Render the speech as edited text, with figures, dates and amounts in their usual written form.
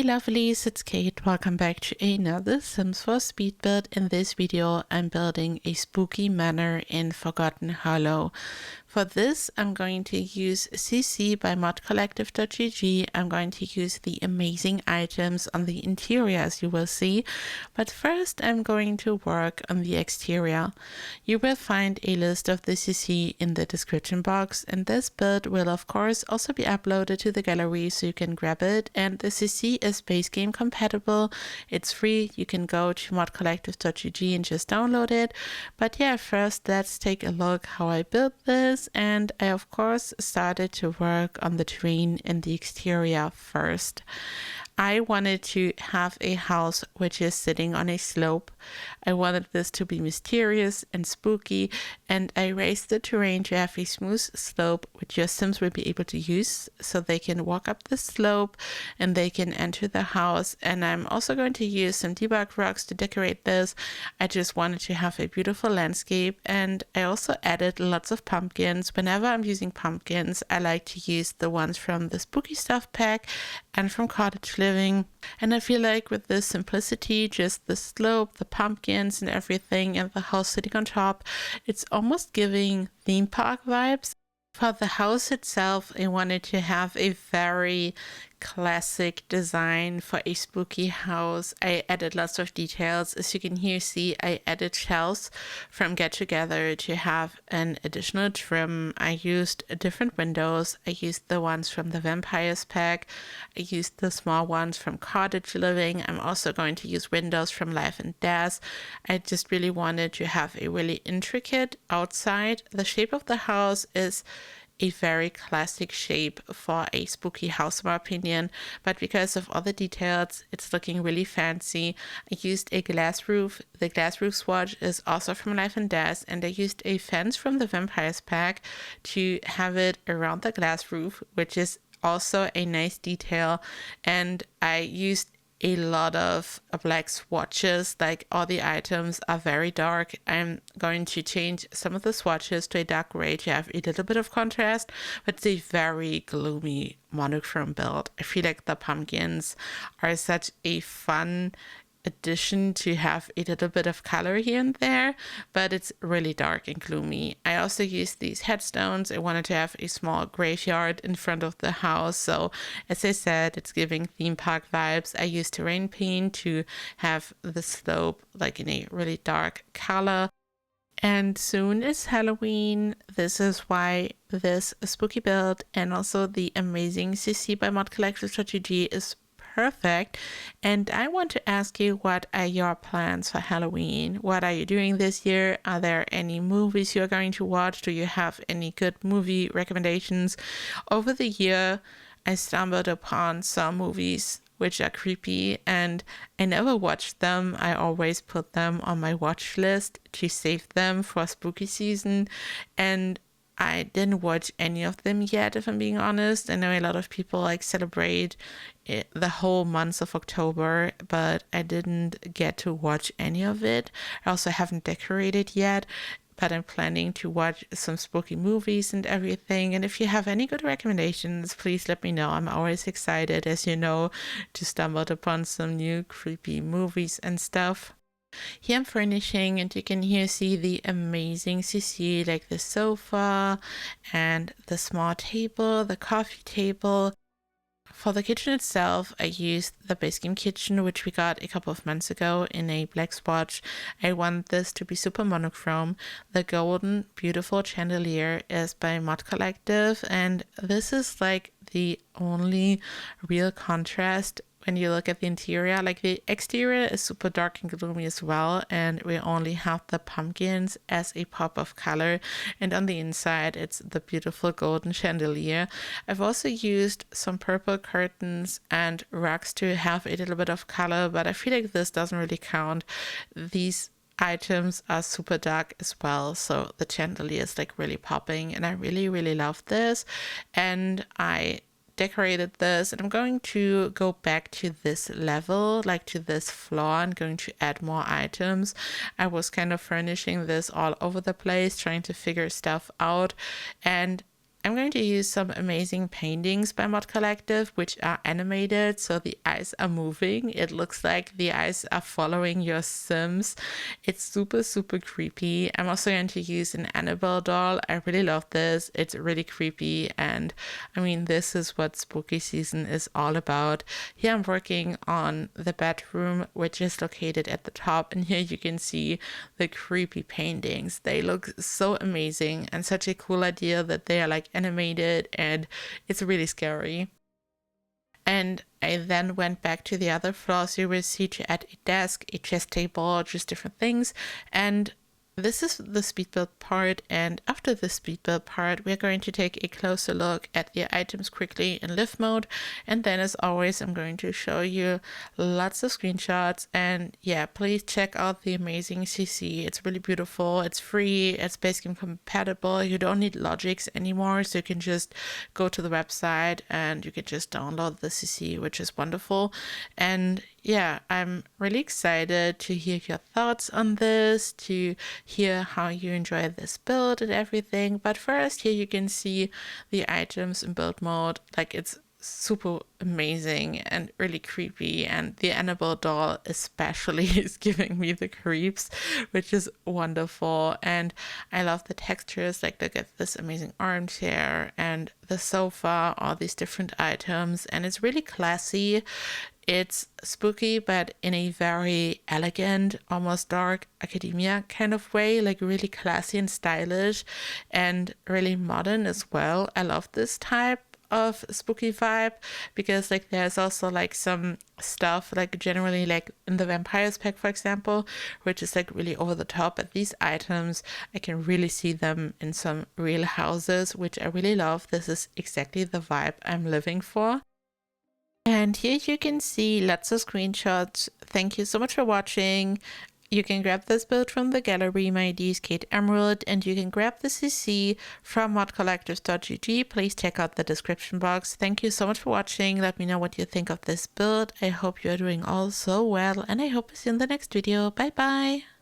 Hey lovelies, it's Kate. Welcome back to another Sims 4 speed build. In this video, I'm building a spooky manor in Forgotten Hollow. For this, I'm going to use CC by modcollective.gg. I'm going to use the amazing items on the interior, as you will see. But first, I'm going to work on the exterior. You will find a list of the CC in the description box, and this build will of course also be uploaded to the gallery so you can grab it. And the CC is base game compatible. It's free. You can go to modcollective.gg and just download it. But yeah, first let's take a look how I built this. And I of course started to work on the terrain in the exterior first. I wanted to have a house which is sitting on a slope. I wanted this to be mysterious and spooky, and I raised the terrain to have a smooth slope which your Sims will be able to use so they can walk up the slope and they can enter the house. And I'm also going to use some debug rocks to decorate this. I just wanted to have a beautiful landscape, and I also added lots of pumpkins. Whenever I'm using pumpkins, I like to use the ones from the Spooky Stuff pack and from Cottage Living. And I feel like with this simplicity, just the slope, the pumpkins and everything, and the house sitting on top, it's almost giving theme park vibes. For the house itself, I wanted to have a very classic design for a spooky house. I added lots of details. As you can here see, I added shelves from Get Together to have an additional trim. I used different windows. I used the ones from the Vampires pack. I used the small ones from Cottage Living. I'm also going to use windows from Life and Death. I just really wanted to have a really intricate outside. The shape of the house is a very classic shape for a spooky house, in my opinion, but because of all the details, it's looking really fancy. I used a glass roof. The glass roof swatch is also from Life and Death, and I used a fence from the Vampires pack to have it around the glass roof, which is also a nice detail. And I used a lot of black swatches, like all the items are very dark. I'm going to change some of the swatches to a dark gray to have a little bit of contrast, but it's a very gloomy monochrome build. I feel like the pumpkins are such a fun addition to have a little bit of color here and there, but it's really dark and gloomy. I also used these headstones. I wanted to have a small graveyard in front of the house, so as I said, it's giving theme park vibes. I used terrain paint to have the slope like in a really dark color. And soon is Halloween. This is why this spooky build and also the amazing CC by modcollective.gg is perfect. And I want to ask you, what are your plans for Halloween? What are you doing this year? Are there any movies you're going to watch? Do you have any good movie recommendations? Over the year, I stumbled upon some movies which are creepy, and I never watched them. I always put them on my watch list to save them for spooky season, and I didn't watch any of them yet, if I'm being honest. I know a lot of people like celebrate the whole month of October, but I didn't get to watch any of it. I also haven't decorated yet, but I'm planning to watch some spooky movies and everything. And if you have any good recommendations, please let me know. I'm always excited, as you know, to stumble upon some new creepy movies and stuff. Here I'm furnishing, and you can here see the amazing CC, like the sofa and the small table, the coffee table. For the kitchen itself, I used the base game kitchen, which we got a couple of months ago in a black swatch. I want this to be super monochrome. The golden, beautiful chandelier is by Mod Collective, and this is like the only real contrast when you look at the interior. Like the exterior is super dark and gloomy as well, and we only have the pumpkins as a pop of color, and on the inside it's the beautiful golden chandelier. I've also used some purple curtains and rugs to have a little bit of color, but I feel like this doesn't really count. These items are super dark as well, so the chandelier is like really popping, and I really love this. And I decorated this, and I'm going to go back to this level, like to this floor. I'm going to add more items. I was kind of furnishing this all over the place, trying to figure stuff out, and I'm going to use some amazing paintings by Mod Collective, which are animated, so the eyes are moving. It looks like the eyes are following your Sims. It's super, super creepy. I'm also going to use an Annabelle doll. I really love this. It's really creepy, and I mean, this is what spooky season is all about. Here I'm working on the bedroom, which is located at the top, and here you can see the creepy paintings. They look so amazing, and such a cool idea that they are like animated, and it's really scary. And I then went back to the other floors. You will see to add a desk, a chess table, just different things. And this is the speed build part, and after the speed build part we're going to take a closer look at the items quickly in live mode, and then as always I'm going to show you lots of screenshots. And yeah, please check out the amazing CC. It's really beautiful, it's free, it's basically compatible. You don't need logics anymore, so you can just go to the website and you can just download the CC, which is wonderful. And yeah, I'm really excited to hear your thoughts on this, to hear how you enjoy this build and everything. But first, here you can see the items in build mode. Like, it's super amazing and really creepy, and the Annabelle doll especially is giving me the creeps, which is wonderful. And I love the textures. Like, look at this amazing armchair and the sofa, all these different items, and it's really classy. It's spooky, but in a very elegant, almost dark academia kind of way, like really classy and stylish and really modern as well. I love this type of spooky vibe because like there's also like some stuff like generally like in the vampires pack, for example, which is like really over the top, but these items I can really see them in some real houses, which I really love. This is exactly the vibe I'm living for. And here you can see lots of screenshots. Thank you so much for watching. You can grab this build from the gallery. My ID is KateEmerald, and you can grab the CC from modcollectors.gg. Please check out the description box. Thank you so much for watching. Let me know what you think of this build. I hope you're doing all so well, and I hope to see you in the next video. Bye bye!